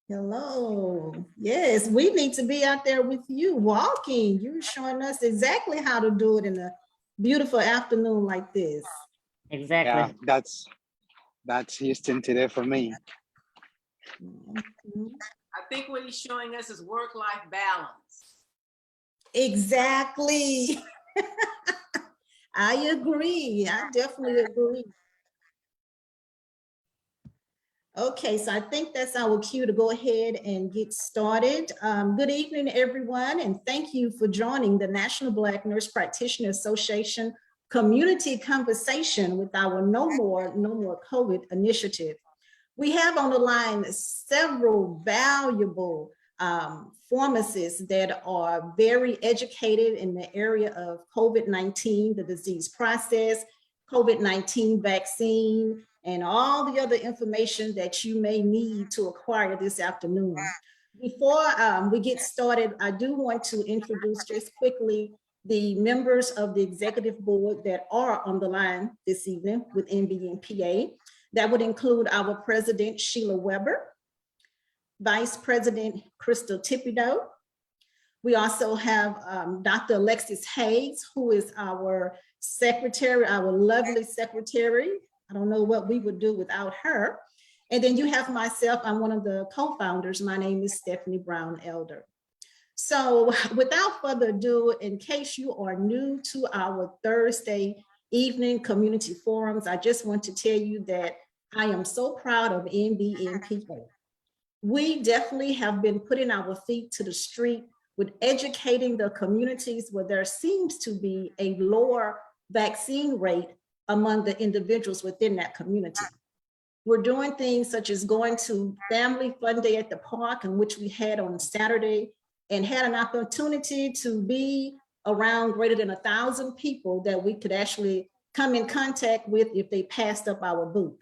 Hello. Yes, we need to be out there with you walking. You're showing us exactly how to do it in a beautiful afternoon like this. Exactly. Yeah, that's Houston today for me. I think what he's showing us is work-life balance. Exactly. I agree. I definitely agree. Okay, so I think that's our cue to go ahead and get started. Good evening, everyone, and thank you for joining the National Black Nurse Practitioner Association Community Conversation with our No More COVID initiative. We have on the line several valuable pharmacists that are very educated in the area of COVID-19, the disease process, COVID-19 vaccine, and all the other information that you may need to acquire this afternoon. Before we get started, I do want to introduce just quickly the members of the executive board that are on the line this evening with NB&PA. That would include our president, Sheila Weber, Vice President, Crystal Tipido. We also have Dr. Alexis Hayes, who is our secretary, our lovely secretary. I don't know what we would do without her. And then you have myself, I'm one of the co-founders. My name is Stephanie Brown Elder. So without further ado, in case you are new to our Thursday evening community forums, I just want to tell you that I am so proud of NB&PA. We definitely have been putting our feet to the street with educating the communities where there seems to be a lower vaccine rate among the individuals within that community. We're doing things such as going to Family Fun Day at the park, in which we had on Saturday, and had an opportunity to be around greater than 1,000 people that we could actually come in contact with if they passed up our booth.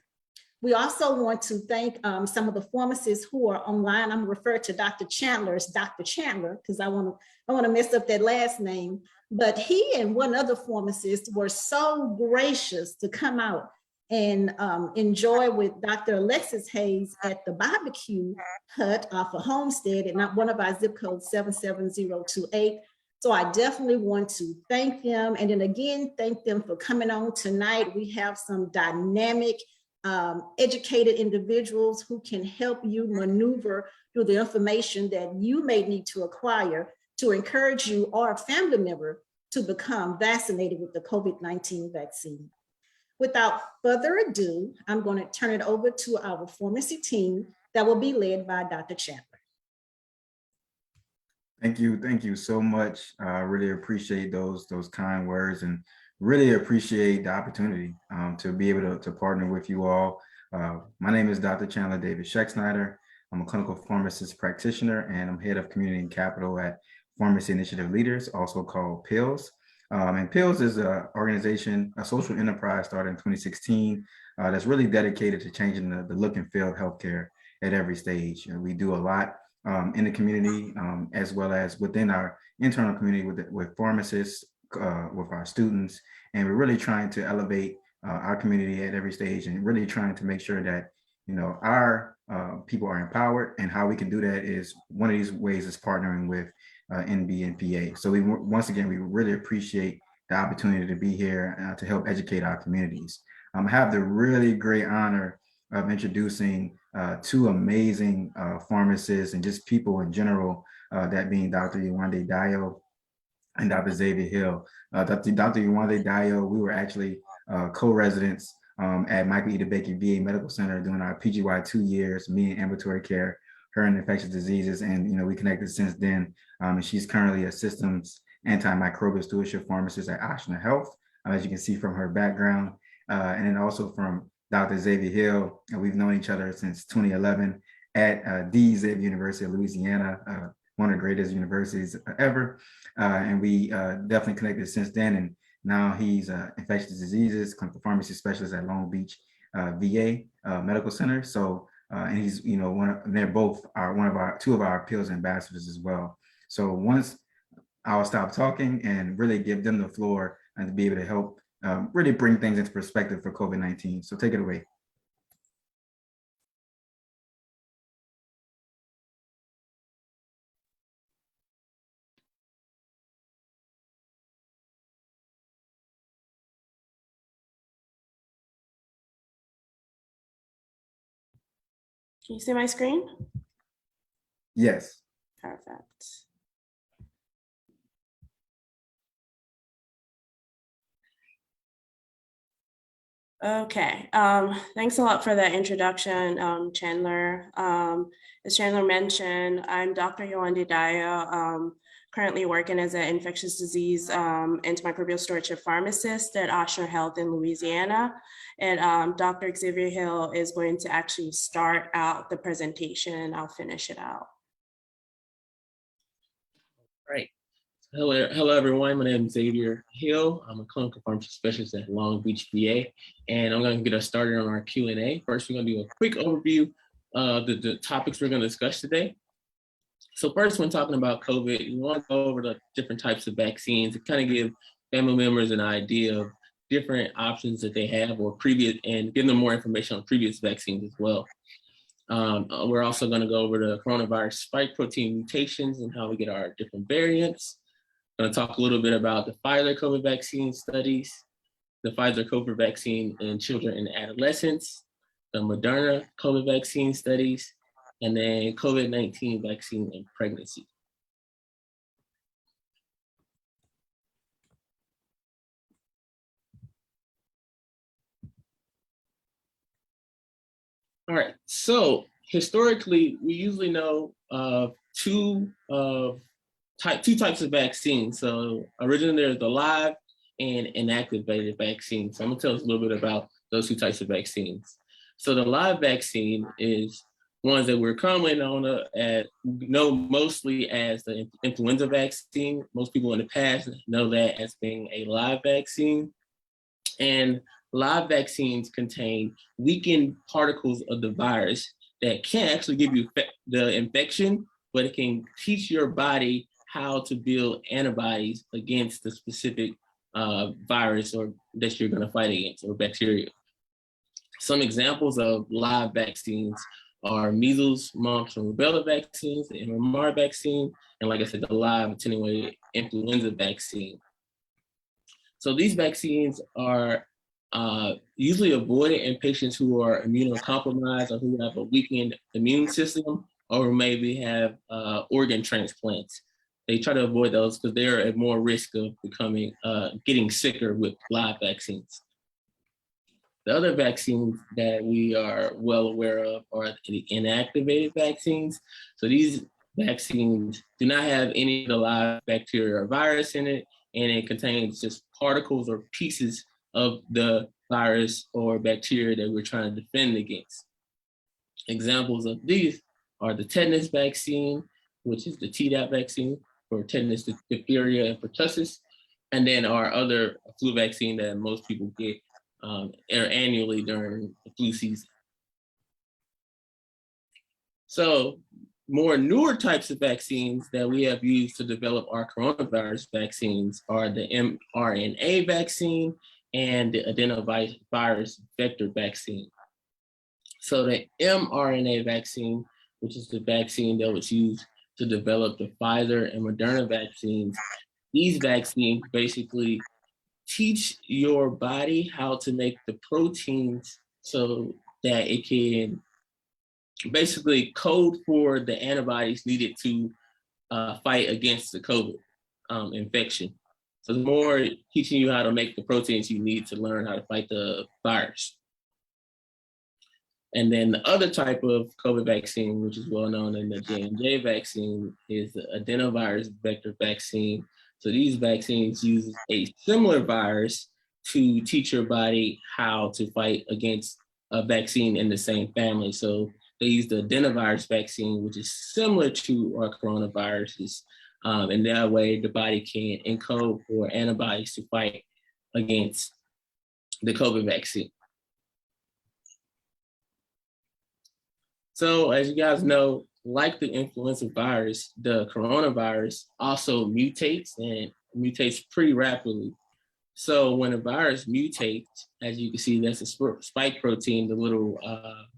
We also want to thank some of the pharmacists who are online. I'm referring to Dr. Chandler as Dr. Chandler because I want to mess up that last name. But he and one other pharmacist were so gracious to come out and enjoy with Dr. Alexis Hayes at the barbecue hut off of Homestead and not one of our zip codes 77028. So I definitely want to thank them. And then again, thank them for coming on tonight. We have some dynamic, educated individuals who can help you maneuver through the information that you may need to acquire to encourage you or a family member to become vaccinated with the COVID-19 vaccine. Without further ado, I'm going to turn it over to our pharmacy team that will be led by Dr. Chandler. Thank you so much. I really appreciate those kind words and really appreciate the opportunity to be able to partner with you all. My name is Dr. Chandler David Schexnayder. I'm a clinical pharmacist practitioner and I'm head of community and capital at Pharmacy Initiative Leaders, also called PILS. And PILS is an organization, a social enterprise started in 2016 that's really dedicated to changing the look and feel of healthcare at every stage. And we do a lot in the community as well as within our internal community with pharmacists, with our students. And we're really trying to elevate our community at every stage and really trying to make sure that, you know, our people are empowered. And how we can do that is one of these ways is partnering with NB&PA. So once again, we really appreciate the opportunity to be here to help educate our communities. I have the really great honor of introducing two amazing pharmacists and just people in general, that being Dr. Yewande Dayo and Dr. Xavier Hill. Dr. Yewande Dayo, we were actually co-residents at Micaela VA Medical Center during our PGY 2 years, me in ambulatory care, her in infectious diseases, and you know we connected since then. And she's currently a systems antimicrobial stewardship pharmacist at Oshna Health, as you can see from her background, and then also from Dr. Xavier Hill. And we've known each other since 2011 at the Xavier University of Louisiana, one of the greatest universities ever. And we definitely connected since then. And now he's infectious diseases clinical pharmacy specialist at Long Beach VA Medical Center. So and he's, you know, they're both two of our PILS ambassadors as well. So once I'll stop talking and really give them the floor and to be able to help really bring things into perspective for COVID-19. So take it away. Can you see my screen? Yes. Perfect. Okay, thanks a lot for that introduction, Chandler. As Chandler mentioned, I'm Dr. Yewande Dayo, currently working as an infectious disease antimicrobial stewardship pharmacist at Ochsner Health in Louisiana. And Dr. Xavier Hill is going to actually start out the presentation and I'll finish it out. Right. Hello, everyone. My name is Xavier Hill. I'm a clinical pharmacy specialist at Long Beach, VA, and I'm going to get us started on our Q&A. First, we're going to do a quick overview of the topics we're going to discuss today. So first, when talking about COVID, we want to go over the different types of vaccines to kind of give family members an idea of different options that they have or previous, and give them more information on previous vaccines as well. We're also going to go over the coronavirus spike protein mutations and how we get our different variants. I'm going to talk a little bit about the Pfizer COVID vaccine studies, the Pfizer COVID vaccine in children and adolescents, the Moderna COVID vaccine studies, and then COVID-19 vaccine in pregnancy. All right, so historically, we usually know two types of vaccines. So originally there's the live and inactivated vaccine. So I'm gonna tell us a little bit about those two types of vaccines. So the live vaccine is ones that we're commonly know mostly as the influenza vaccine. Most people in the past know that as being a live vaccine. And live vaccines contain weakened particles of the virus that can't actually give you the infection, but it can teach your body how to build antibodies against the specific virus or that you're going to fight against, or bacteria. Some examples of live vaccines are measles, mumps, and rubella vaccines, the MMR vaccine, and like I said, the live attenuated influenza vaccine. So these vaccines are usually avoided in patients who are immunocompromised or who have a weakened immune system or who maybe have organ transplants. They try to avoid those because they're at more risk of getting sicker with live vaccines. The other vaccines that we are well aware of are the inactivated vaccines. So these vaccines do not have any of the live bacteria or virus in it, and it contains just particles or pieces of the virus or bacteria that we're trying to defend against. Examples of these are the tetanus vaccine, which is the Tdap vaccine for tetanus, diphtheria, and pertussis, and then our other flu vaccine that most people get annually during the flu season. So more newer types of vaccines that we have used to develop our coronavirus vaccines are the mRNA vaccine and the adenovirus vector vaccine. So the mRNA vaccine, which is the vaccine that was used to develop the Pfizer and Moderna vaccines, these vaccines basically teach your body how to make the proteins so that it can basically code for the antibodies needed to fight against the COVID infection. So it's more teaching you how to make the proteins you need to learn how to fight the virus. And then the other type of COVID vaccine, which is well known in the J&J vaccine, is the adenovirus vector vaccine. So these vaccines use a similar virus to teach your body how to fight against a vaccine in the same family. So they use the adenovirus vaccine, which is similar to our coronaviruses. And that way the body can encode for antibodies to fight against the COVID vaccine. So as you guys know, like the influenza virus, the coronavirus also mutates and mutates pretty rapidly. So when a virus mutates, as you can see, that's a spike protein, the little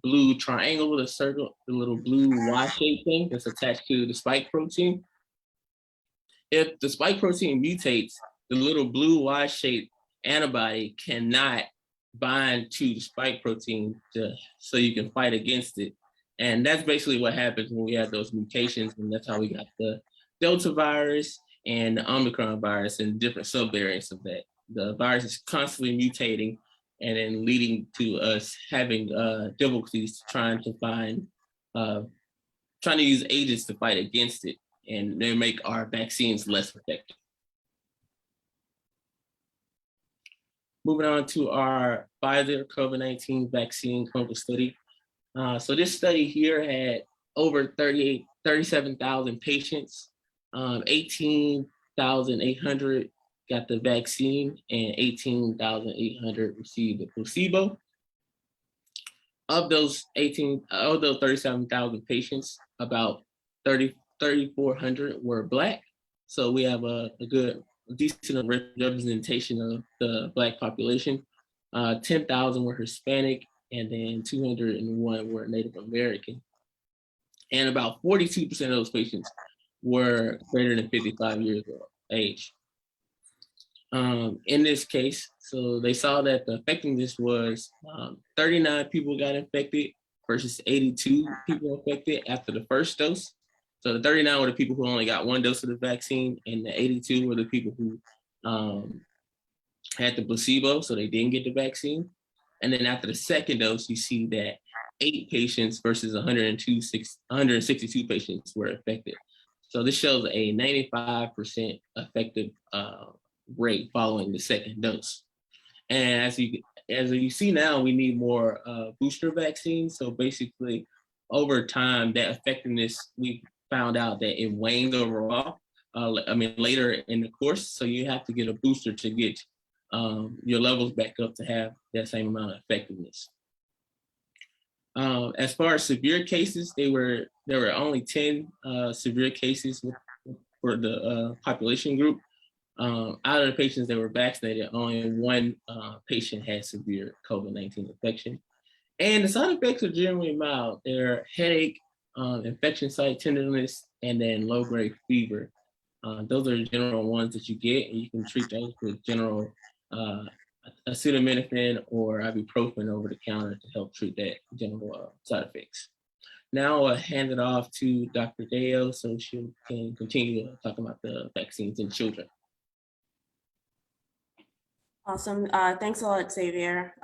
blue triangle, the circle, the little blue Y-shaped thing that's attached to the spike protein. If the spike protein mutates, the little blue Y-shaped antibody cannot bind to the spike protein so you can fight against it. And that's basically what happens when we have those mutations, and that's how we got the Delta virus and the Omicron virus and different subvariants of that. The virus is constantly mutating and then leading to us having difficulties trying to use agents to fight against it, and they make our vaccines less effective. Moving on to our Pfizer COVID-19 vaccine clinical study. So this study here had over 37,000 patients, 18,800 got the vaccine and 18,800 received the placebo. Of those 37,000 patients, about 3,400 were Black. So we have a decent representation of the Black population. 10,000 were Hispanic, and then 201 were Native American. And about 42% of those patients were greater than 55 years of age. In this case, so they saw that the effectiveness was 39 people got infected versus 82 people infected after the first dose. So the 39 were the people who only got one dose of the vaccine, and the 82 were the people who had the placebo, so they didn't get the vaccine. And then after the second dose, you see that 8 patients versus 162 patients were affected. So this shows a 95% effective rate following the second dose. And as you see now, we need more booster vaccines. So basically, over time, that effectiveness, we found out that it waned overall. Later in the course. So you have to get a booster to get your levels back up to have that same amount of effectiveness. As far as severe cases, there were only 10 severe cases for the population group. Out of the patients that were vaccinated, only 1 patient had severe COVID-19 infection. And the side effects are generally mild. They're headache, infection site tenderness, and then low-grade fever. Those are the general ones that you get, and you can treat those with general acetaminophen or ibuprofen over the counter to help treat that general side effects. Now I'll hand it off to Dr. Dayo so she can continue talking about the vaccines in children. Awesome. Thanks a lot, Xavier.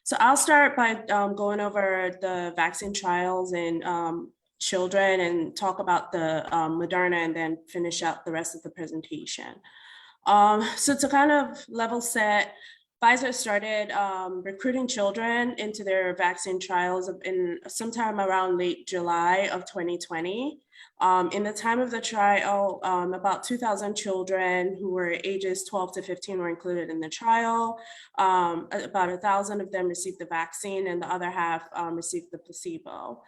So I'll start by going over the vaccine trials in children and talk about the Moderna, and then finish out the rest of the presentation. So to kind of level set, Pfizer started recruiting children into their vaccine trials in sometime around late July of 2020. In the time of the trial, about 2,000 children who were ages 12 to 15 were included in the trial. About 1,000 of them received the vaccine, and the other half received the placebo.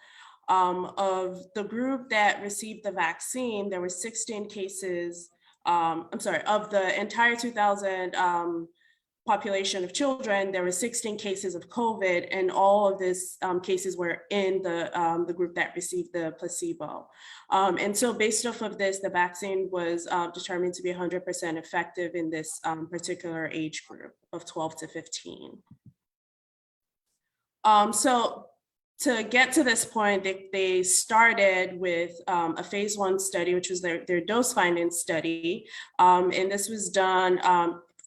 Of the group that received the vaccine, there were 16 cases, of the entire 2,000 population of children, there were 16 cases of COVID, and all of these cases were in the group that received the placebo. And so based off of this, the vaccine was determined to be 100% effective in this particular age group of 12 to 15. So to get to this point, they started with a phase 1 study, which was their dose finding study. And this was done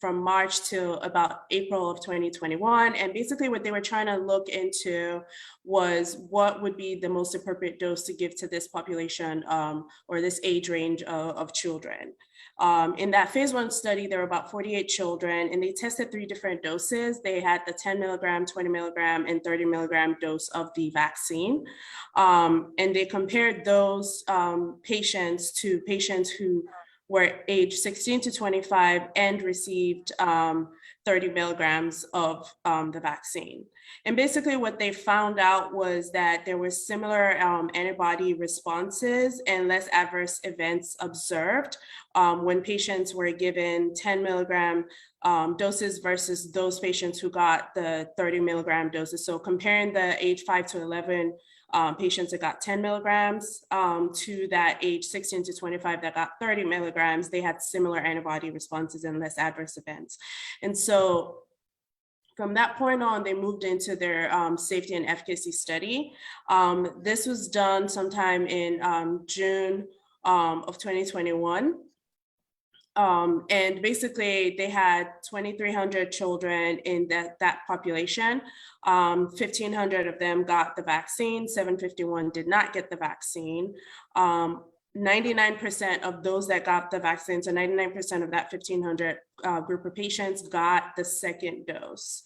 from March to about April of 2021. And basically what they were trying to look into was what would be the most appropriate dose to give to this population or this age range of children. In that phase 1 study, there were about 48 children, and they tested 3 different doses. They had the 10 milligram, 20 milligram, and 30 milligram dose of the vaccine. And they compared those patients to patients who were age 16 to 25 and received 30 milligrams of the vaccine. And basically what they found out was that there were similar antibody responses and less adverse events observed when patients were given 10 milligram doses versus those patients who got the 30 milligram doses. So comparing the age 5 to 11 patients that got 10 milligrams to that age 16 to 25 that got 30 milligrams, they had similar antibody responses and less adverse events. And so From that point on, they moved into their safety and efficacy study. This was done sometime in June of 2021. And basically they had 2,300 children in that population. 1,500 of them got the vaccine, 751 did not get the vaccine. 99% of those that got the vaccine, so 99% of that 1,500 group of patients got the second dose.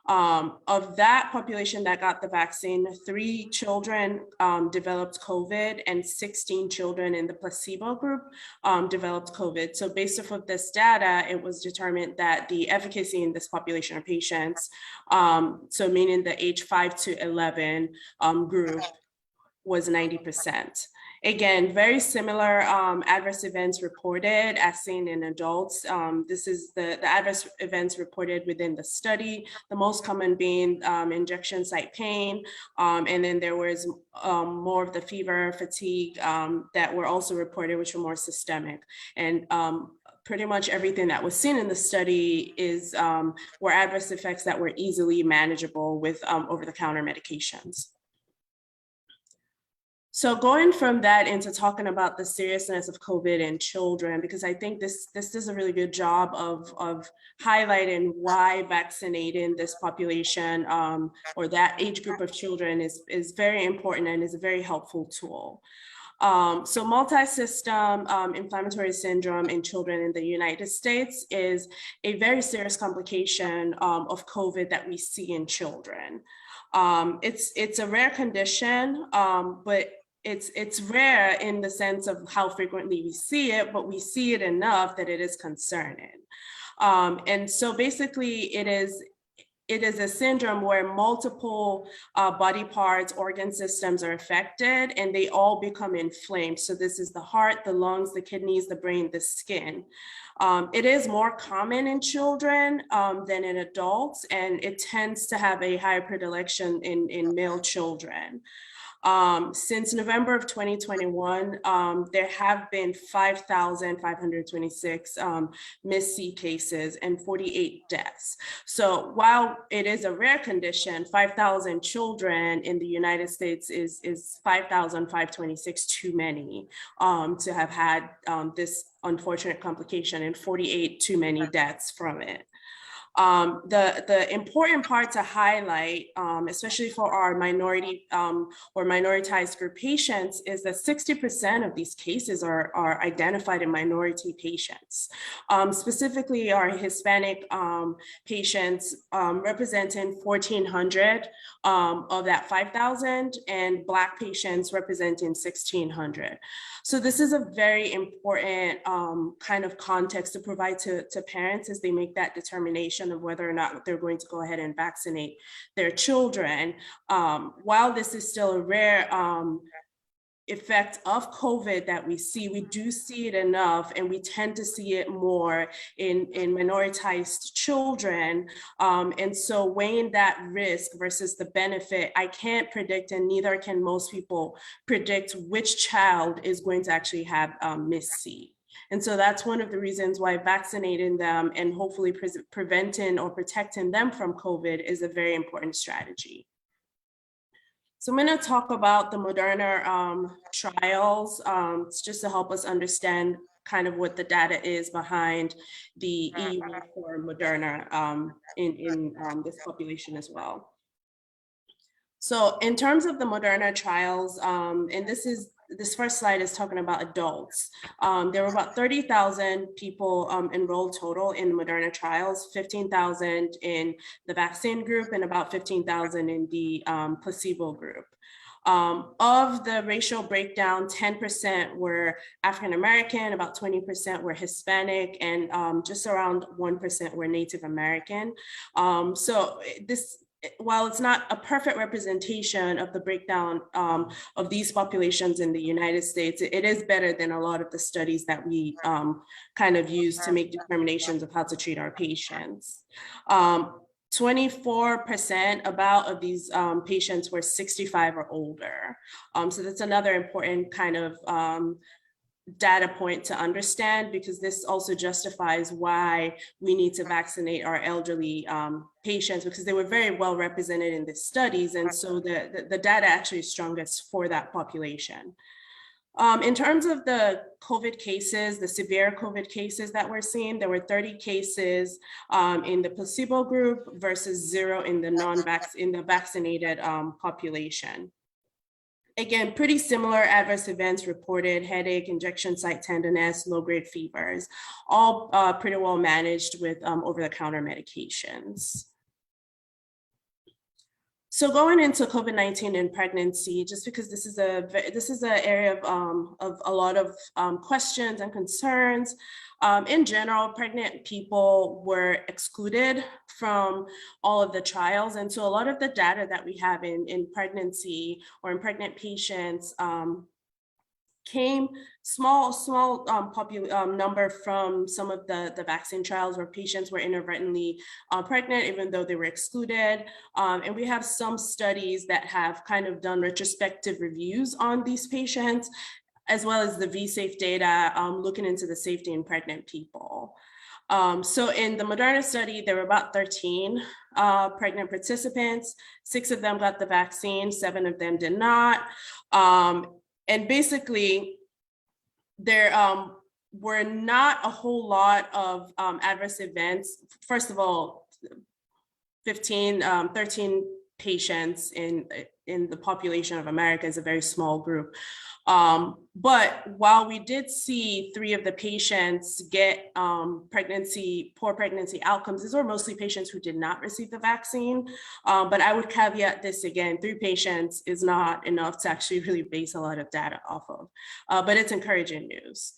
Of that population that got the vaccine, 3 children developed COVID and 16 children in the placebo group developed COVID. So based off of this data, it was determined that the efficacy in this population of patients, so meaning the age 5 to 11 group, was 90%. Again, very similar adverse events reported as seen in adults. This is the adverse events reported within the study, the most common being injection site pain. And then there was more of the fever, fatigue that were also reported, which were more systemic. And pretty much everything that was seen in the study were adverse effects that were easily manageable with over-the-counter medications. So going from that into talking about the seriousness of COVID in children, because I think this does a really good job of highlighting why vaccinating this population or that age group of children is very important and is a very helpful tool. So multisystem inflammatory syndrome in children in the United States is a very serious complication of COVID that we see in children. It's a rare condition, but it's rare in the sense of how frequently we see it, but we see it enough that it is concerning. And so basically it is a syndrome where multiple body parts, organ systems are affected and they all become inflamed. So this is the heart, the lungs, the kidneys, the brain, the skin. It is more common in children than in adults, and it tends to have a higher predilection in male children. Since November of 2021, there have been 5,526 MIS-C cases and 48 deaths. So while it is a rare condition, 5,000 children in the United States is 5,526 too many to have had this unfortunate complication and 48 too many deaths from it. The important part to highlight, especially for our minority or minoritized group patients, is that 60% of these cases are identified in minority patients. Specifically, our Hispanic patients representing 1,400 of that 5,000, and Black patients representing 1,600. So this is a very important kind of context to provide to parents as they make that determination of whether or not they're going to go ahead and vaccinate their children. While this is still a rare effect of COVID that we do see it enough, and we tend to see it more in minoritized children. And so weighing that risk versus the benefit, I can't predict, and neither can most people predict, which child is going to actually have MIS-C. And so that's one of the reasons why vaccinating them and hopefully preventing or protecting them from COVID is a very important strategy. So I'm going to talk about the Moderna trials just to help us understand kind of what the data is behind the EU for Moderna in this population as well. So in terms of the Moderna trials, and this first slide is talking about adults. There were about 30,000 people enrolled total in the Moderna trials, 15,000 in the vaccine group and about 15,000 in the placebo group. Of the racial breakdown, 10% were African-American, about 20% were Hispanic, and just around 1% were Native American. So while it's not a perfect representation of the breakdown of these populations in the United States, it is better than a lot of the studies that we kind of use to make determinations of how to treat our patients. 24% about of these patients were 65 or older. So that's another important kind of data point to understand, because this also justifies why we need to vaccinate our elderly patients, because they were very well represented in the studies. And so the data actually is strongest for that population. In terms of the COVID cases, the severe COVID cases that we're seeing, there were 30 cases in the placebo group versus 0 in the vaccinated population. Again, pretty similar adverse events reported: headache, injection site tenderness, low-grade fevers, all pretty well managed with over-the-counter medications. So going into COVID-19 and pregnancy, just because this is an area of a lot of questions and concerns. In general, pregnant people were excluded from all of the trials. And so a lot of the data that we have in pregnancy or in pregnant patients came small number from some of the vaccine trials where patients were inadvertently pregnant, even though they were excluded. And we have some studies that have kind of done retrospective reviews on these patients, as well as the V-Safe data, looking into the safety in pregnant people. So in the Moderna study, there were about 13 pregnant participants. 6 of them got the vaccine, 7 of them did not. And basically, there were not a whole lot of adverse events. First of all, 13 patients in the population of America is a very small group. But while we did see 3 of the patients get poor pregnancy outcomes, these were mostly patients who did not receive the vaccine. But I would caveat this again: 3 patients is not enough to actually really base a lot of data off of, but it's encouraging news.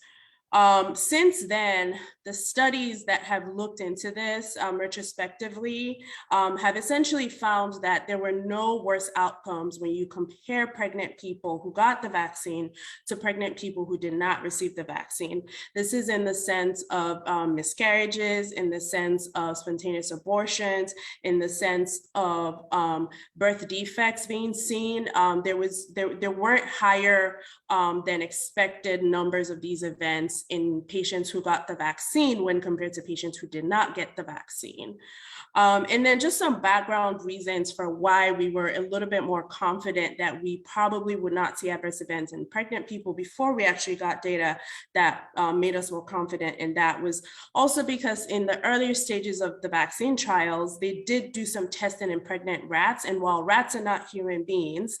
Since then, the studies that have looked into this retrospectively have essentially found that there were no worse outcomes when you compare pregnant people who got the vaccine to pregnant people who did not receive the vaccine. This is in the sense of miscarriages, in the sense of spontaneous abortions, in the sense of birth defects being seen. There weren't higher than expected numbers of these events in patients who got the vaccine when compared to patients who did not get the vaccine. And then just some background reasons for why we were a little bit more confident that we probably would not see adverse events in pregnant people before we actually got data that made us more confident. And that was also because in the earlier stages of the vaccine trials, they did do some testing in pregnant rats. And while rats are not human beings,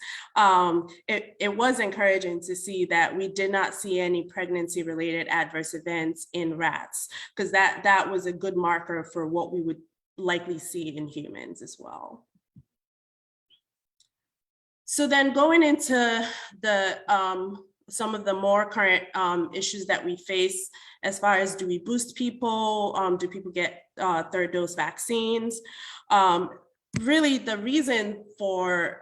it was encouraging to see that we did not see any pregnancy-related adverse events in rats, because that was a good marker for what we would likely see in humans as well. So then going into the some of the more current issues that we face as far as, do we boost people? Do people get 3rd dose vaccines? Really, the reason for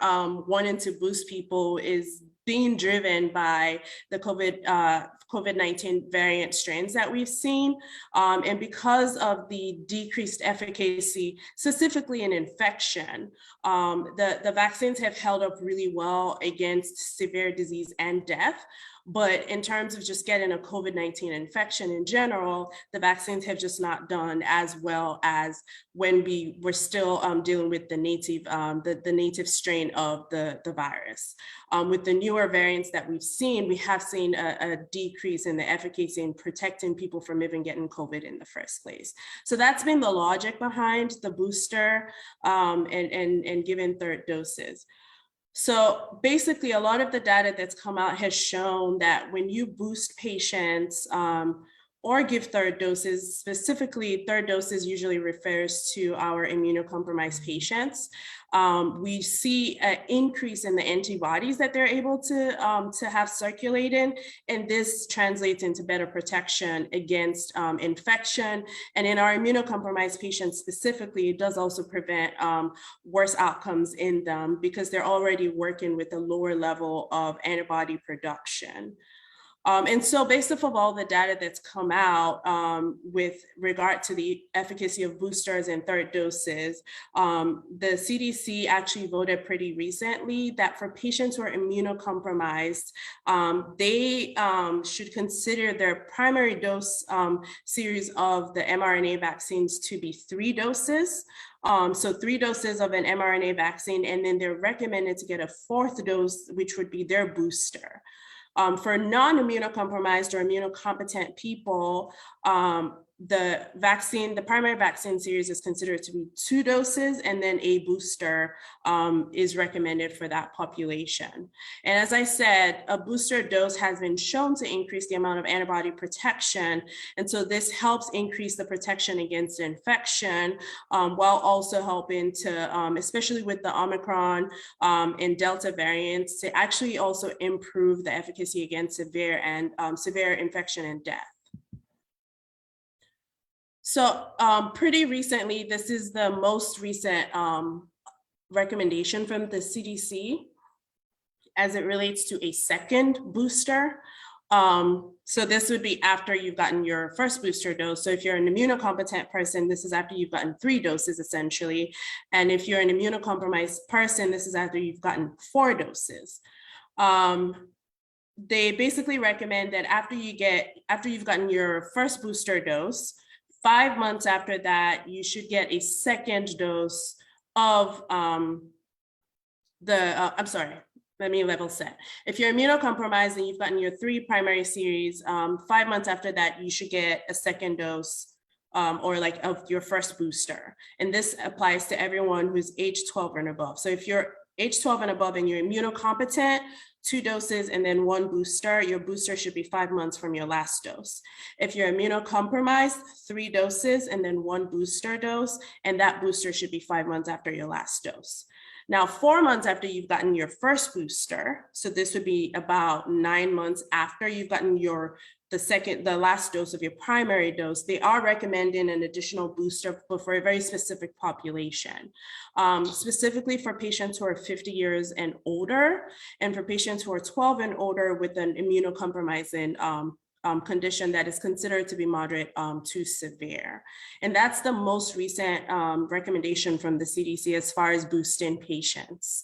wanting to boost people is being driven by the COVID-19 variant strains that we've seen. And because of the decreased efficacy, specifically in infection, the vaccines have held up really well against severe disease and death. But in terms of just getting a COVID-19 infection in general, the vaccines have just not done as well as when we were still dealing with the native strain of the virus. With the newer variants that we've seen, we have seen a decrease in the efficacy in protecting people from even getting COVID in the first place. So that's been the logic behind the booster and giving 3rd doses. So basically, a lot of the data that's come out has shown that when you boost patients or give 3rd doses, specifically 3rd doses usually refers to our immunocompromised patients, we see an increase in the antibodies that they're able to have circulating, and this translates into better protection against infection. And in our immunocompromised patients specifically, it does also prevent worse outcomes in them because they're already working with a lower level of antibody production. And so based off of all the data that's come out with regard to the efficacy of boosters and third doses, the CDC actually voted pretty recently that for patients who are immunocompromised, they should consider their primary dose series of the mRNA vaccines to be 3 doses. So 3 doses of an mRNA vaccine, and then they're recommended to get a 4th dose, which would be their booster. For non-immunocompromised or immunocompetent people, the primary vaccine series is considered to be 2 doses, and then a booster is recommended for that population. And as I said, a booster dose has been shown to increase the amount of antibody protection. And so this helps increase the protection against infection, while also helping to, especially with the Omicron and Delta variants, to actually also improve the efficacy against severe infection and death. So pretty recently, this is the most recent recommendation from the CDC as it relates to a second booster. So this would be after you've gotten your first booster dose. So if you're an immunocompetent person, this is after you've gotten 3 doses essentially. And if you're an immunocompromised person, this is after you've gotten 4 doses. They basically recommend that after you've gotten your first booster dose, 5 months after that, you should get a second dose of let me level set. If you're immunocompromised and you've gotten your 3 primary series, 5 months after that, you should get a second dose of your first booster. And this applies to everyone who's age 12 and above. So if you're age 12 and above and you're immunocompetent, 2 doses and then 1 booster, your booster should be 5 months from your last dose. If you're immunocompromised, 3 doses and then 1 booster dose, and that booster should be 5 months after your last dose. Now, 4 months after you've gotten your first booster, so this would be about 9 months after you've gotten the last dose of your primary dose, they are recommending an additional booster for a very specific population, specifically for patients who are 50 years and older, and for patients who are 12 and older with an immunocompromising condition that is considered to be moderate to severe. And that's the most recent recommendation from the CDC as far as boosting patients.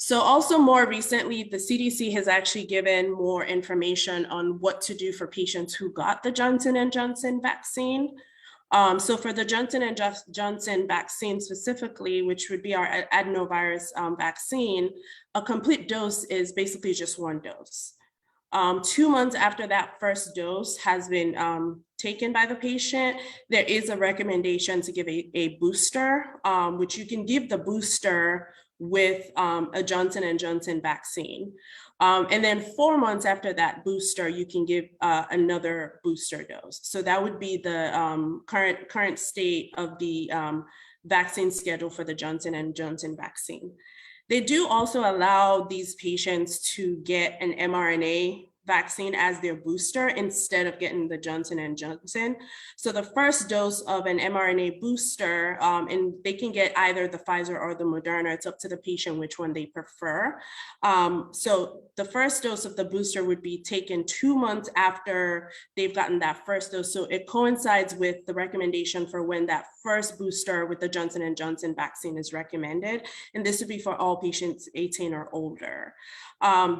So also more recently, the CDC has actually given more information on what to do for patients who got the Johnson & Johnson vaccine. So for the Johnson & Johnson vaccine specifically, which would be our adenovirus vaccine, a complete dose is basically just 1 dose. 2 months after that first dose has been taken by the patient, there is a recommendation to give a booster, which you can give the booster with a Johnson & Johnson vaccine. And then 4 months after that booster, you can give another booster dose. So that would be the current state of the vaccine schedule for the Johnson & Johnson vaccine. They do also allow these patients to get an mRNA vaccine as their booster instead of getting the Johnson & Johnson. So the first dose of an mRNA booster, and they can get either the Pfizer or the Moderna, it's up to the patient which one they prefer. So the first dose of the booster would be taken 2 months after they've gotten that first dose. So it coincides with the recommendation for when that first booster with the Johnson & Johnson vaccine is recommended. And this would be for all patients 18 or older.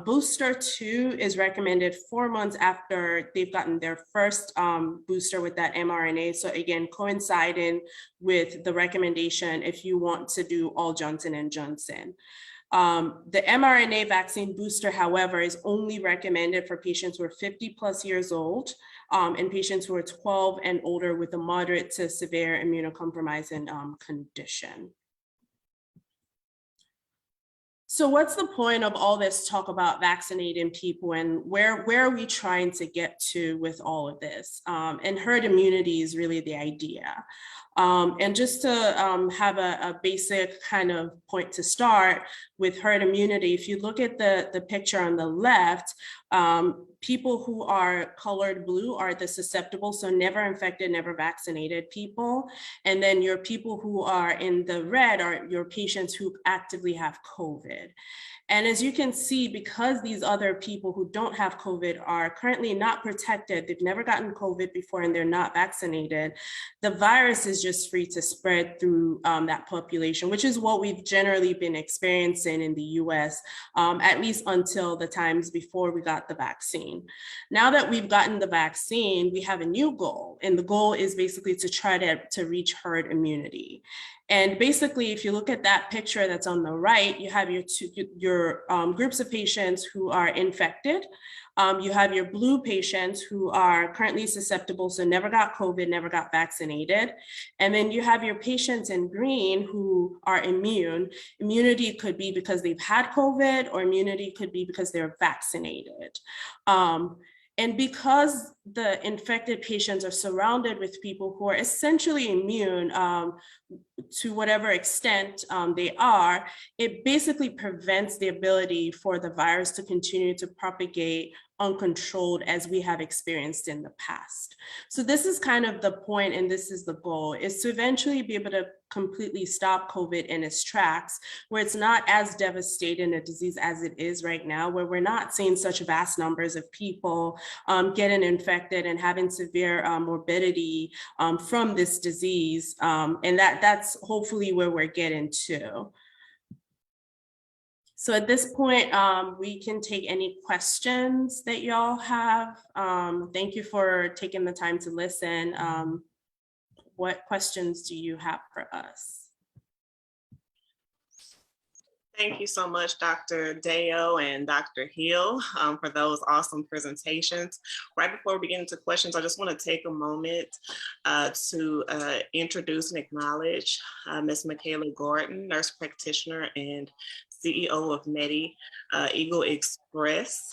Booster 2 is recommended 4 months after they've gotten their first booster with that mRNA. So again, coinciding with the recommendation if you want to do all Johnson & Johnson. The mRNA vaccine booster, however, is only recommended for patients who are 50 plus years old and patients who are 12 and older with a moderate to severe immunocompromising condition. So what's the point of all this talk about vaccinating people, and where are we trying to get to with all of this? And herd immunity is really the idea. And just to have a basic kind of point to start with herd immunity, if you look at the picture on the left, people who are colored blue are the susceptible, so never infected, never vaccinated people. And then your people who are in the red are your patients who actively have COVID. And as you can see, because these other people who don't have COVID are currently not protected, they've never gotten COVID before and they're not vaccinated, the virus is just free to spread through that population, which is what we've generally been experiencing in the US, at least until the times before we got the vaccine. Now that we've gotten the vaccine, we have a new goal, and the goal is basically to try to reach herd immunity. And basically, if you look at that picture that's on the right, you have your groups of patients who are infected. You have your blue patients who are currently susceptible, so never got COVID, never got vaccinated. And then you have your patients in green who are immune. Immunity could be because they've had COVID, or immunity could be because they're vaccinated. And because the infected patients are surrounded with people who are essentially immune to whatever extent they are, it basically prevents the ability for the virus to continue to propagate uncontrolled as we have experienced in the past. So this is kind of the point, and this is the goal, is to eventually be able to completely stop COVID in its tracks, where it's not as devastating a disease as it is right now, where we're not seeing such vast numbers of people getting infected and having severe morbidity from this disease. And that's hopefully where we're getting to. So at this point, we can take any questions that y'all have. Thank you for taking the time to listen. What questions do you have for us? Thank you so much, Dr. Dayo and Dr. Hill, for those awesome presentations. Right before we get into questions, I just want to take a moment to introduce and acknowledge Ms. Micaela Gordon, nurse practitioner and CEO of Medi-Eagle Express.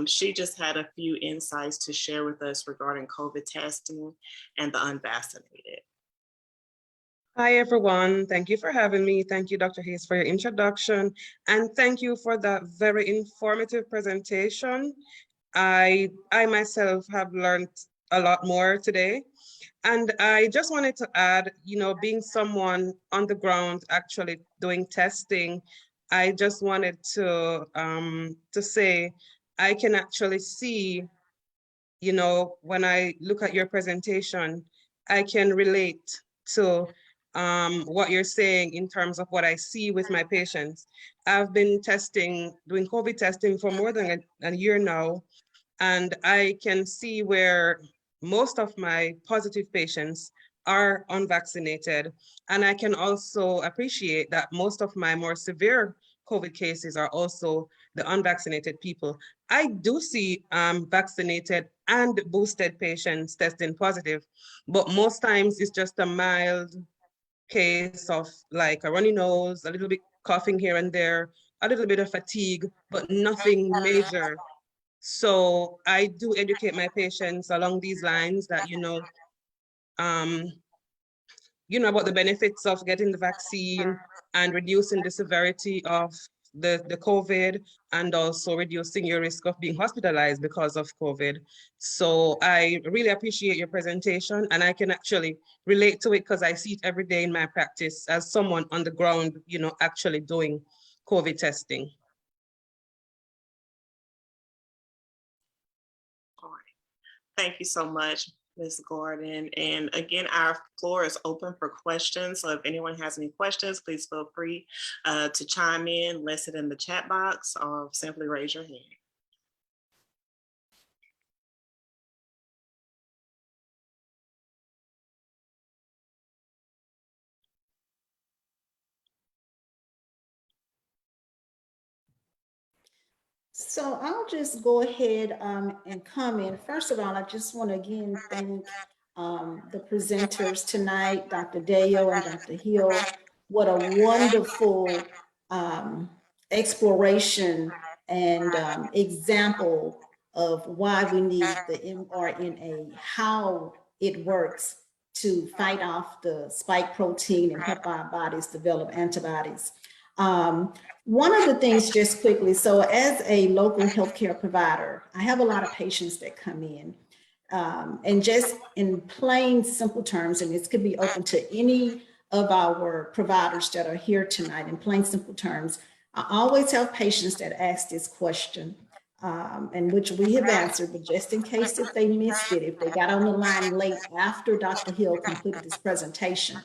She just had a few insights to share with us regarding COVID testing and the unvaccinated. Hi, everyone. Thank you for having me. Thank you, Dr. Hayes, for your introduction. And thank you for that very informative presentation. I myself have learned a lot more today. And I just wanted to add, being someone on the ground actually doing testing, I just wanted to say, I can actually see, when I look at your presentation, I can relate to what you're saying in terms of what I see with my patients. I've been doing COVID testing for more than a year now, and I can see where most of my positive patients are unvaccinated. And I can also appreciate that most of my more severe COVID cases are also the unvaccinated people. I do see vaccinated and boosted patients testing positive, but most times it's just a mild case of like a runny nose, a little bit coughing here and there, a little bit of fatigue, but nothing major. So I do educate my patients along these lines that, about the benefits of getting the vaccine and reducing the severity of the COVID, and also reducing your risk of being hospitalized because of COVID. So I really appreciate your presentation, and I can actually relate to it because I see it every day in my practice as someone on the ground, actually doing COVID testing. All right. Thank you so much, Ms. Gordon. And again, our floor is open for questions. So if anyone has any questions, please feel free to chime in, list it in the chat box, or simply raise your hand. So I'll just go ahead and comment. First of all, I just want to again thank the presenters tonight, Dr. Dayo and Dr. Hill. What a wonderful exploration and example of why we need the mRNA, how it works to fight off the spike protein and help our bodies develop antibodies. One of the things, just quickly, so as a local healthcare provider, I have a lot of patients that come in, and just in plain simple terms, and this could be open to any of our providers that are here tonight, in plain simple terms, I always have patients that ask this question, and which we have answered, but just in case if they missed it, if they got on the line late after Dr. Hill completed this presentation,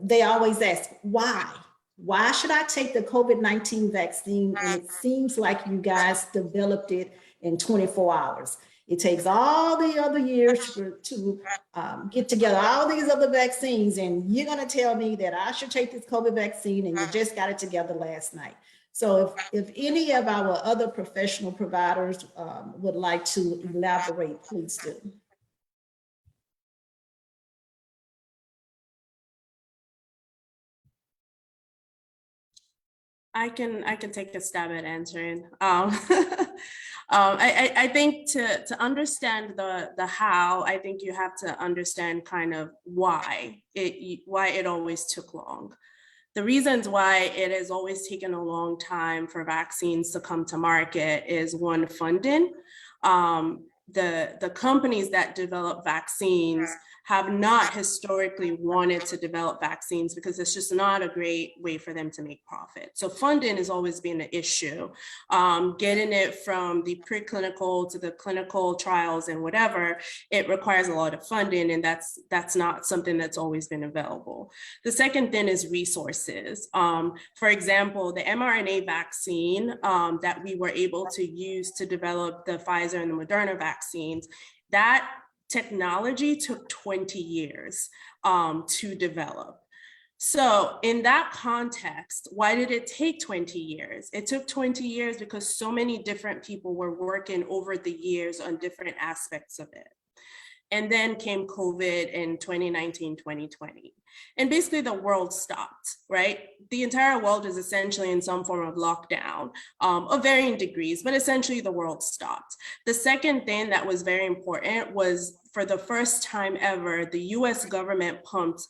they always ask, why? Why should I take the COVID-19 vaccine? And it seems like you guys developed it in 24 hours. It takes all the other years to get together all these other vaccines, and you're going to tell me that I should take this COVID vaccine and you just got it together last night. So if any of our other professional providers would like to elaborate, please do. I can take a stab at answering. I think to understand the how, I think you have to understand kind of why it always took long. The reasons why it has always taken a long time for vaccines to come to market is one, funding. The companies that develop vaccines have not historically wanted to develop vaccines because it's just not a great way for them to make profit. So funding has always been an issue. Getting it from the preclinical to the clinical trials and whatever, it requires a lot of funding, and that's not something that's always been available. The second thing is resources. For example, the mRNA vaccine that we were able to use to develop the Pfizer and the Moderna vaccines, that technology took 20 years to develop. So in that context, why did it take 20 years? It took 20 years because so many different people were working over the years on different aspects of it. And then came COVID in 2019, 2020. And basically the world stopped, right? The entire world is essentially in some form of lockdown of varying degrees, but essentially the world stopped. The second thing that was very important was, for the first time ever, the US government pumped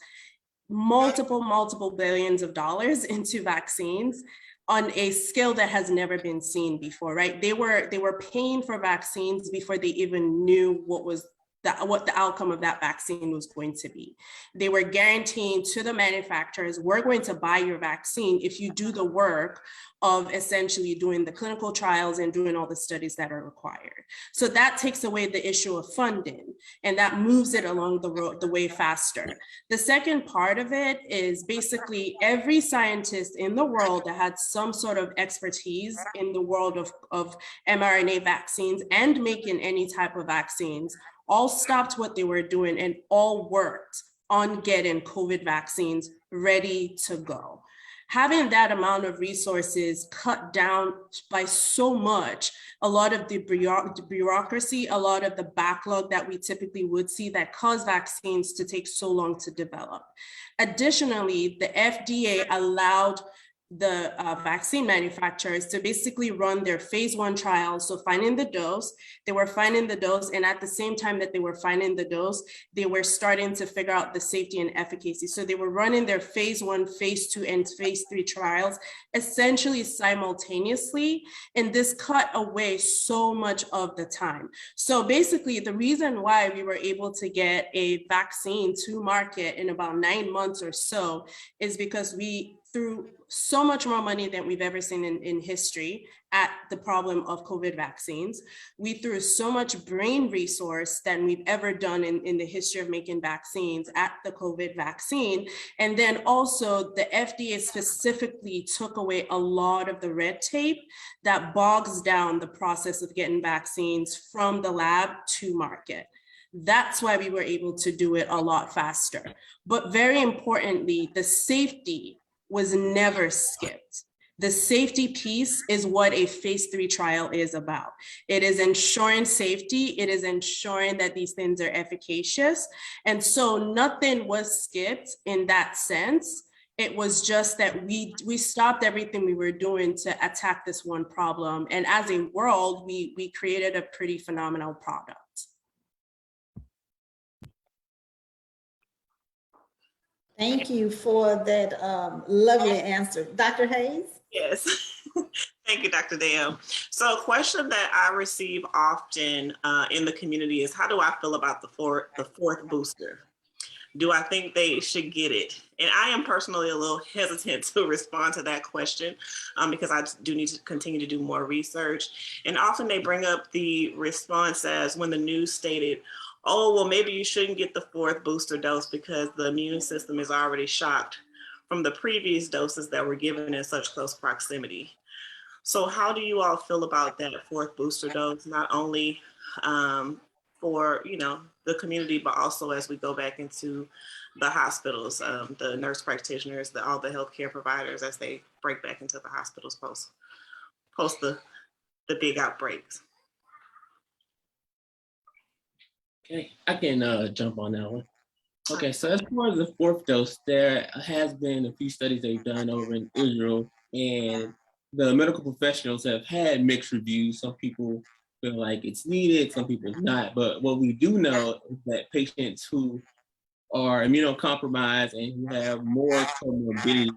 multiple billions of dollars into vaccines on a scale that has never been seen before, right? They were paying for vaccines before they even knew what the outcome of that vaccine was going to be. They were guaranteeing to the manufacturers, we're going to buy your vaccine if you do the work of essentially doing the clinical trials and doing all the studies that are required. So that takes away the issue of funding, and that moves it along the way faster. The second part of it is basically every scientist in the world that had some sort of expertise in the world of mRNA vaccines and making any type of vaccines all stopped what they were doing and all worked on getting COVID vaccines ready to go. Having that amount of resources cut down by so much, a lot of the bureaucracy, a lot of the backlog that we typically would see that cause vaccines to take so long to develop. Additionally, the FDA allowed the vaccine manufacturers to basically run their phase 1 trials. So finding the dose, they were finding the dose, and at the same time that they were finding the dose, they were starting to figure out the safety and efficacy. So they were running their phase 1, phase 2, and phase 3 trials essentially simultaneously, and this cut away so much of the time. So basically the reason why we were able to get a vaccine to market in about 9 months or so is because we threw so much more money than we've ever seen in history at the problem of COVID vaccines. We threw so much brain resource than we've ever done in the history of making vaccines at the COVID vaccine. And then also the FDA specifically took away a lot of the red tape that bogs down the process of getting vaccines from the lab to market. That's why we were able to do it a lot faster. But very importantly, the safety was never skipped. The safety piece is what a phase 3 trial is about. It is ensuring safety. It is ensuring that these things are efficacious. And so nothing was skipped in that sense. It was just that we stopped everything we were doing to attack this one problem. And as a world, we created a pretty phenomenal product. Thank you for that lovely answer. Dr. Hayes? Yes. Thank you, Dr. Dayo. So a question that I receive often in the community is, how do I feel about the fourth booster? Do I think they should get it? And I am personally a little hesitant to respond to that question because I do need to continue to do more research. And often they bring up the response as when the news stated, oh, well, maybe you shouldn't get the 4th booster dose because the immune system is already shocked from the previous doses that were given in such close proximity. So how do you all feel about that 4th booster dose, not only for, you know, the community, but also as we go back into the hospitals, the nurse practitioners, all the healthcare providers as they break back into the hospitals post the big outbreaks? Okay, I can jump on that one. Okay, so as far as the 4th dose, there has been a few studies they've done over in Israel, and the medical professionals have had mixed reviews. Some people feel like it's needed, some people not. But what we do know is that patients who are immunocompromised and who have more comorbidity,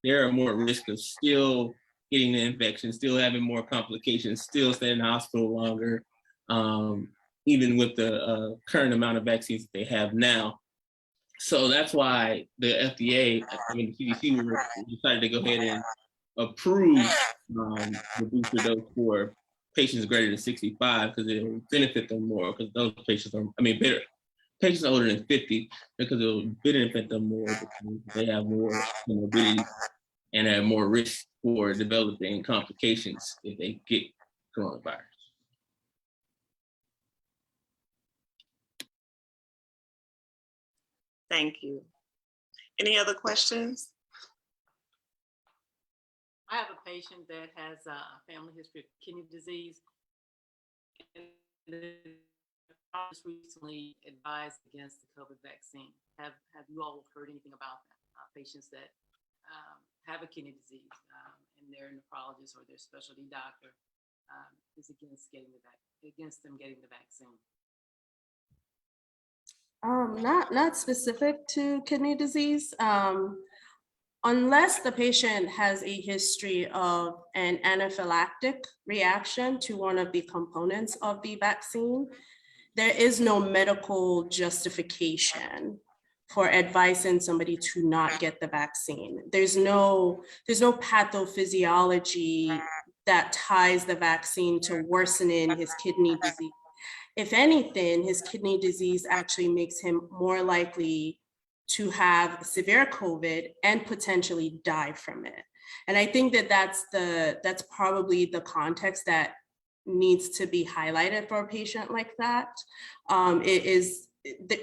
they're more at risk of still getting the infection, still having more complications, still staying in the hospital longer, even with the current amount of vaccines that they have now. So that's why the FDA, the CDC, decided to go ahead and approve the booster dose for patients greater than 65 because it will benefit them more because those patients are, better. Patients older than 50 because it will benefit them more because they have more morbidity and have more risk for developing complications if they get coronavirus. Thank you. Any other questions? I have a patient that has a family history of kidney disease. And just recently advised against the COVID vaccine. Have you all heard anything about that? Patients that have a kidney disease and their nephrologist or their specialty doctor is against them getting the vaccine. Not specific to kidney disease. Unless the patient has a history of an anaphylactic reaction to one of the components of the vaccine, there is no medical justification for advising somebody to not get the vaccine. There's no pathophysiology that ties the vaccine to worsening his kidney disease. If anything, his kidney disease actually makes him more likely to have severe COVID and potentially die from it. And I think that that's probably the context that needs to be highlighted for a patient like that.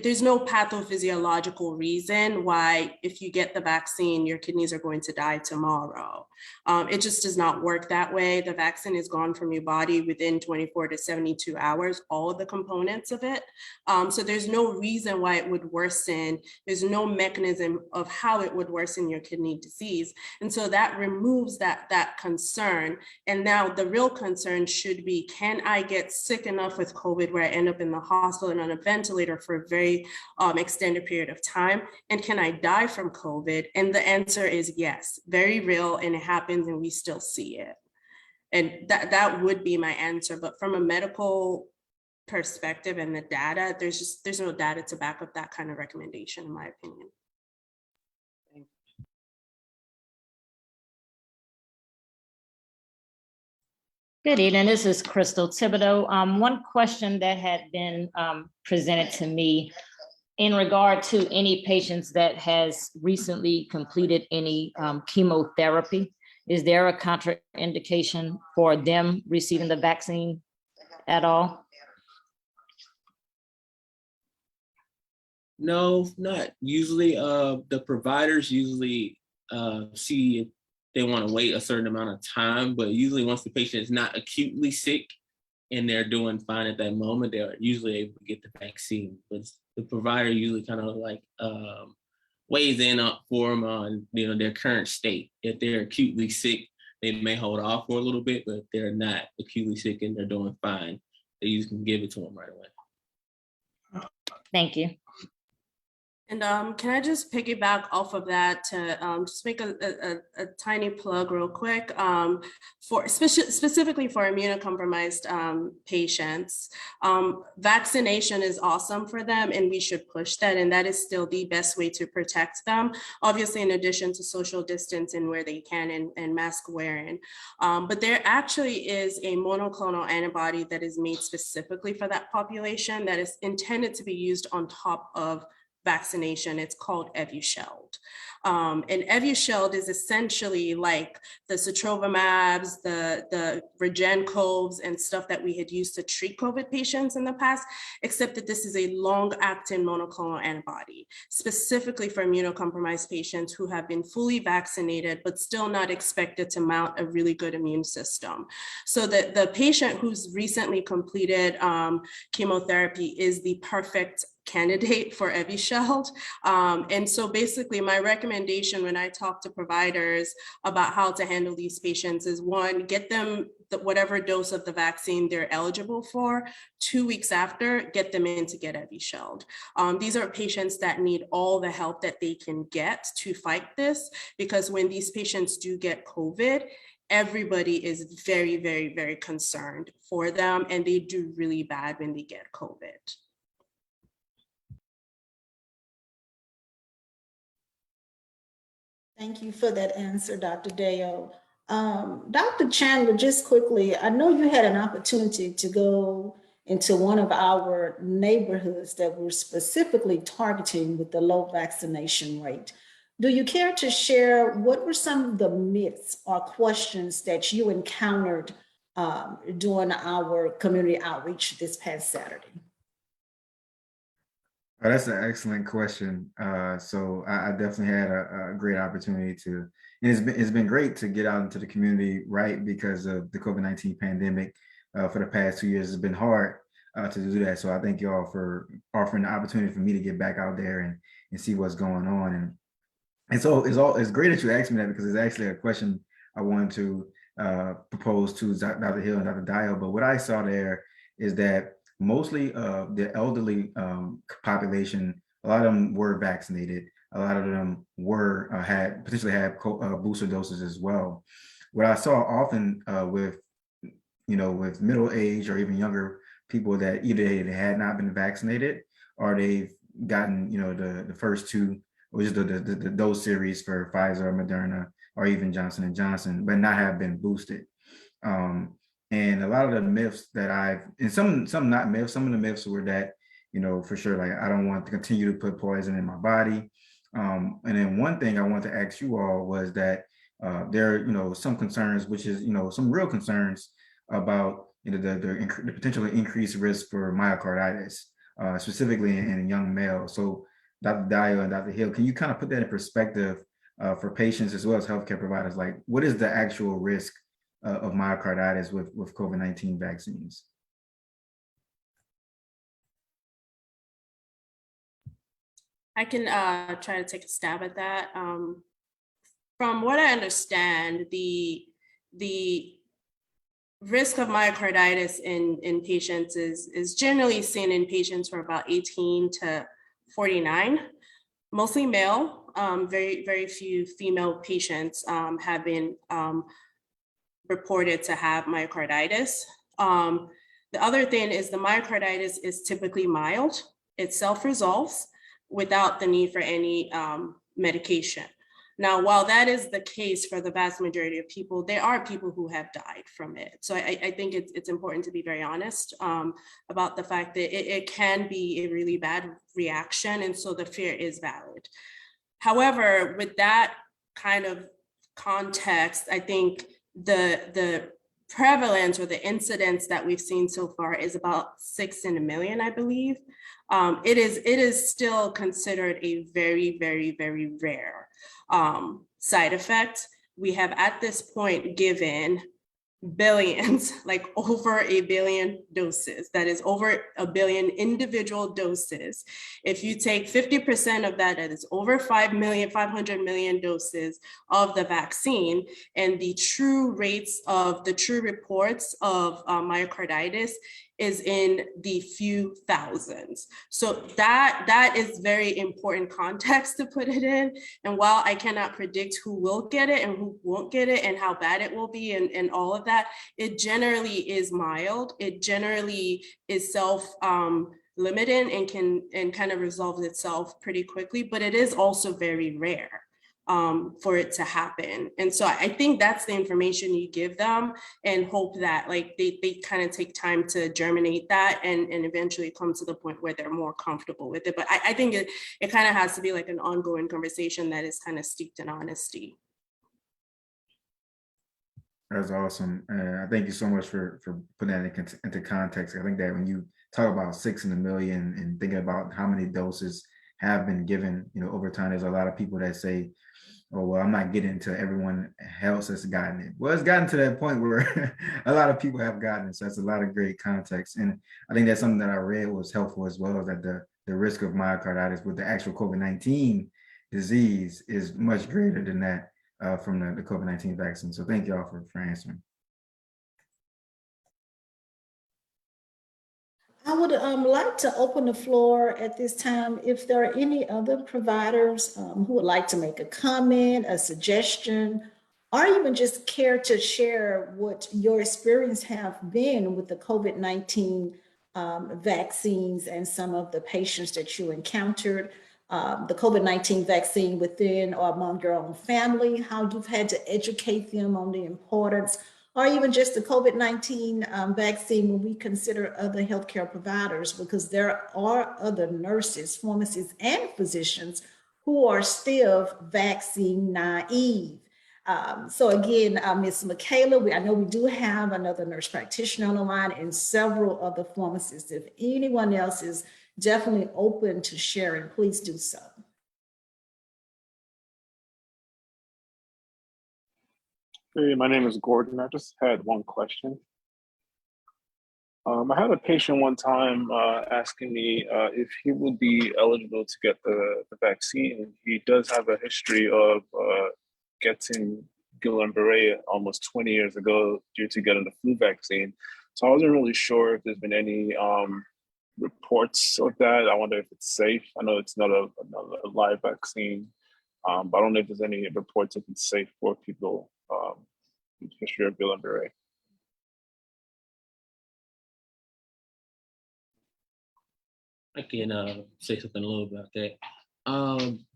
There's no pathophysiological reason why if you get the vaccine, your kidneys are going to die tomorrow. It just does not work that way. The vaccine is gone from your body within 24 to 72 hours, all of the components of it. So there's no reason why it would worsen. There's no mechanism of how it would worsen your kidney disease. And so that removes that concern. And now the real concern should be, can I get sick enough with COVID where I end up in the hospital and on a ventilator for a very extended period of time? And can I die from COVID? And the answer is yes, very real, and it happens and we still see it. And that would be my answer. But from a medical perspective and the data, there's no data to back up that kind of recommendation, in my opinion. Good evening, this is Crystal Thibodeau. One question that had been presented to me in regard to any patients that has recently completed any chemotherapy, is there a contraindication for them receiving the vaccine at all? No, not usually. The providers usually see if they want to wait a certain amount of time, but usually once the patient is not acutely sick and they're doing fine at that moment, they're usually able to get the vaccine. But the provider usually kind of like weighs in for them on their current state. If they're acutely sick, they may hold off for a little bit, but if they're not acutely sick and they're doing fine, they usually can give it to them right away. Thank you. can I just piggyback off of that to just make a tiny plug real quick for specifically for immunocompromised patients. Vaccination is awesome for them, and we should push that, and that is still the best way to protect them. Obviously, in addition to social distancing where they can and mask wearing. But there actually is a monoclonal antibody that is made specifically for that population that is intended to be used on top of vaccination. It's called Evusheld. And Evusheld is essentially like the sotrovimabs, the Regencovs and stuff that we had used to treat COVID patients in the past, except that this is a long-acting monoclonal antibody, specifically for immunocompromised patients who have been fully vaccinated, but still not expected to mount a really good immune system. So the patient who's recently completed chemotherapy is the perfect candidate for Evusheld. And so basically my recommendation when I talk to providers about how to handle these patients is, one, get them whatever dose of the vaccine they're eligible for. 2 weeks after, get them in to get Evusheld. These are patients that need all the help that they can get to fight this, because when these patients do get COVID, everybody is very, very, very concerned for them, and they do really bad when they get COVID. Thank you for that answer, Dr. Dayo. Dr. Chandler, just quickly, I know you had an opportunity to go into one of our neighborhoods that we're specifically targeting with the low vaccination rate. Do you care to share what were some of the myths or questions that you encountered during our community outreach this past Saturday? Oh, that's an excellent question. So I definitely had a great opportunity to, and it's been great to get out into the community, right? Because of the COVID-19 pandemic for the past 2 years, it's been hard to do that. So I thank you all for offering the opportunity for me to get back out there and see what's going on. And so it's great that you asked me that, because it's actually a question I wanted to propose to Dr. Hill and Dr. Dayo. But what I saw there is that mostly the elderly population, a lot of them were vaccinated. A lot of them were potentially had booster doses as well. What I saw often with middle age or even younger people, that either they had not been vaccinated or they've gotten the first two, which is the dose series for Pfizer or Moderna or even Johnson & Johnson, but not have been boosted. And a lot of the myths that and some not myths, some of the myths were that, for sure, like, I don't want to continue to put poison in my body. And then one thing I want to ask you all was that there are, some concerns, which is, some real concerns about, the potentially increased risk for myocarditis, specifically in young males. So Dr. Dayo and Dr. Hill, can you kind of put that in perspective for patients as well as healthcare providers? Like, what is the actual risk of myocarditis with COVID-19 vaccines? I can try to take a stab at that. From what I understand, the risk of myocarditis in patients is generally seen in patients who are about 18 to 49, mostly male. Very, very few female patients have been reported to have myocarditis. The other thing is the myocarditis is typically mild. It self-resolves without the need for any medication. Now, while that is the case for the vast majority of people, there are people who have died from it. So I think it's important to be very honest about the fact that it can be a really bad reaction, and so the fear is valid. However, with that kind of context, I think the prevalence or the incidence that we've seen so far is about 6 in a million, I believe. It is still considered a very, very, very rare side effect. We have at this point given billions, like over 1 billion doses. That is over 1 billion individual doses. If you take 50% of that, that is over 500 million doses of the vaccine, and the true rates of the true reports of myocarditis is in the few thousands. So that is very important context to put it in. And while I cannot predict who will get it and who won't get it and how bad it will be and all of that, it generally is mild. It generally is self-limiting and kind of resolves itself pretty quickly, but it is also very rare for it to happen. And so I think that's the information you give them and hope that like they kind of take time to germinate that and eventually come to the point where they're more comfortable with it. But I think it kind of has to be like an ongoing conversation that is kind of steeped in honesty. That's awesome. Thank you so much for putting that into context. I think that when you talk about 6 in a million and thinking about how many doses have been given, over time, there's a lot of people that say, oh, well, I'm not getting until everyone else has gotten it. Well, it's gotten to that point where a lot of people have gotten it. So that's a lot of great context. And I think that's something that I read was helpful as well, that the risk of myocarditis with the actual COVID-19 disease is much greater than that from the COVID-19 vaccine. So thank you all for answering. I would like to open the floor at this time. If there are any other providers who would like to make a comment, a suggestion, or even just care to share what your experience have been with the COVID-19 vaccines and some of the patients that you encountered, the COVID-19 vaccine within or among your own family, how you've had to educate them on the importance, or even just the COVID-19 vaccine when we consider other healthcare providers, because there are other nurses, pharmacists, and physicians who are still vaccine naive. So again, Ms. Micaela, I know we do have another nurse practitioner on the line and several other pharmacists. If anyone else is definitely open to sharing, please do so. Hey, my name is Gordon. I just had one question. I had a patient one time asking me if he would be eligible to get the vaccine. He does have a history of getting Guillain-Barré almost 20 years ago due to getting the flu vaccine. So I wasn't really sure if there's been any reports of that. I wonder if it's safe. I know it's not a live vaccine, but I don't know if there's any reports if it's safe for people with history of Guillain-Barré. I can say something a little about that.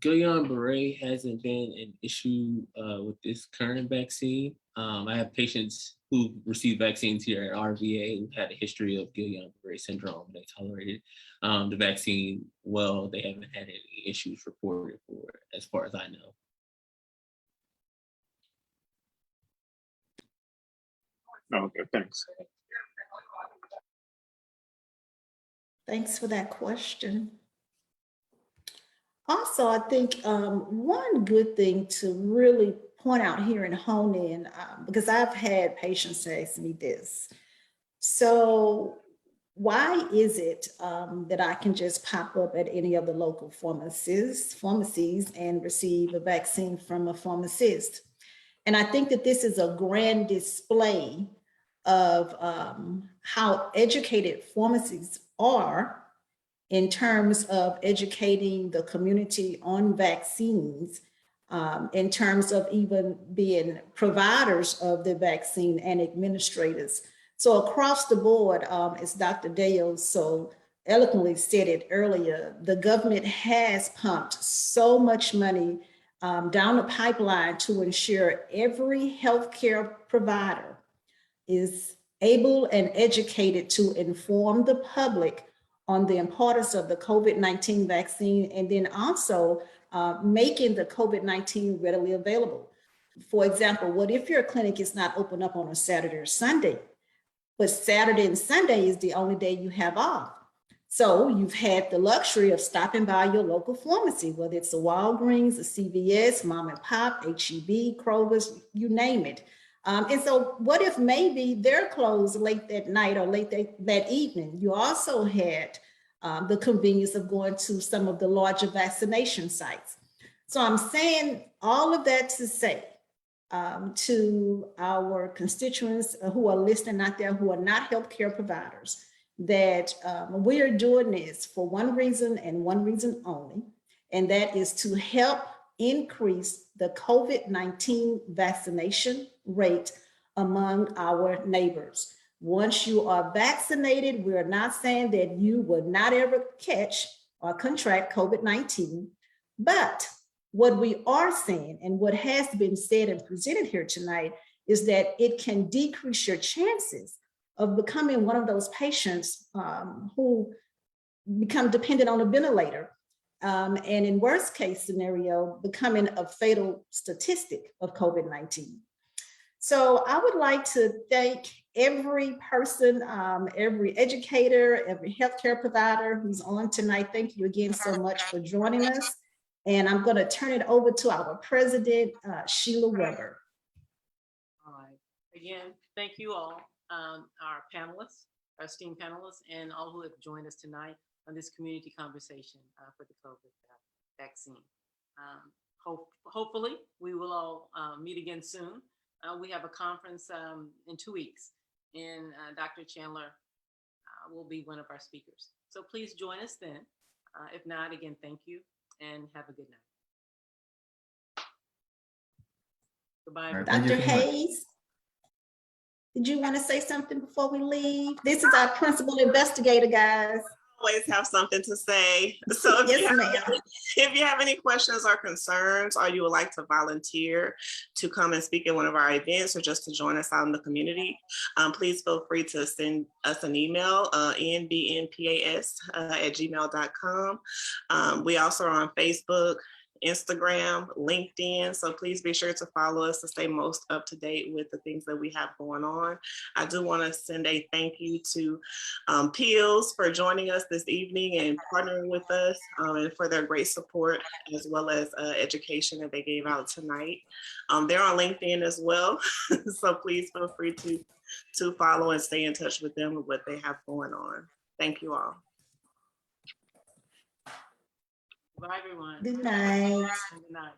Guillain-Barré hasn't been an issue with this current vaccine. I have patients who received vaccines here at RVA who had a history of Guillain-Barré syndrome. They tolerated the vaccine well. They haven't had any issues reported for it, as far as I know. Okay, thanks. Thanks for that question. Also, I think one good thing to really point out here and hone in, because I've had patients ask me this. So why is it that I can just pop up at any of the local pharmacies and receive a vaccine from a pharmacist? And I think that this is a grand display of how educated pharmacies are in terms of educating the community on vaccines, in terms of even being providers of the vaccine and administrators. So across the board, as Dr. Dayo so eloquently said it earlier, the government has pumped so much money down the pipeline to ensure every healthcare provider is able and educated to inform the public on the importance of the COVID-19 vaccine, and then also making the COVID-19 readily available. For example, what if your clinic is not open up on a Saturday or Sunday, but Saturday and Sunday is the only day you have off? So you've had the luxury of stopping by your local pharmacy, whether it's a Walgreens, a CVS, mom and pop, HEB, Kroger's, you name it. And so what if maybe they're closed late that night or late that evening? You also had the convenience of going to some of the larger vaccination sites. So I'm saying all of that to say to our constituents who are listening out there who are not healthcare providers, that we are doing this for one reason and one reason only, and that is to help increase the COVID-19 vaccination rate among our neighbors. Once you are vaccinated, we're not saying that you will not ever catch or contract COVID-19, but what we are saying and what has been said and presented here tonight is that it can decrease your chances of becoming one of those patients who become dependent on a ventilator. And in worst case scenario, becoming a fatal statistic of COVID-19. So I would like to thank every person, every educator, every healthcare provider who's on tonight. Thank you again so much for joining us. And I'm going to turn it over to our president, Sheila Weber. All right. Again, thank you all, our panelists, our esteemed panelists, and all who have joined us tonight on this community conversation for the COVID vaccine. Hopefully, we will all meet again soon. We have a conference in 2 weeks, and Dr. Chandler will be one of our speakers. So please join us then. If not, again, thank you and have a good night. Goodbye. All right, thank you Dr. so much. Hayes, did you want to say something before we leave? This is our principal investigator, guys. Always have something to say. So if, Yes, if you have any questions or concerns, or you would like to volunteer to come and speak at one of our events or just to join us out in the community, please feel free to send us an email, nbnpas@gmail.com. We also are on Facebook, Instagram, LinkedIn. So please be sure to follow us to stay most up to date with the things that we have going on. I do want to send a thank you to Peels for joining us this evening and partnering with us and for their great support as well as education that they gave out tonight. They're on LinkedIn as well. So please feel free to follow and stay in touch with them with what they have going on. Thank you all. Bye, everyone. Good night. Good night.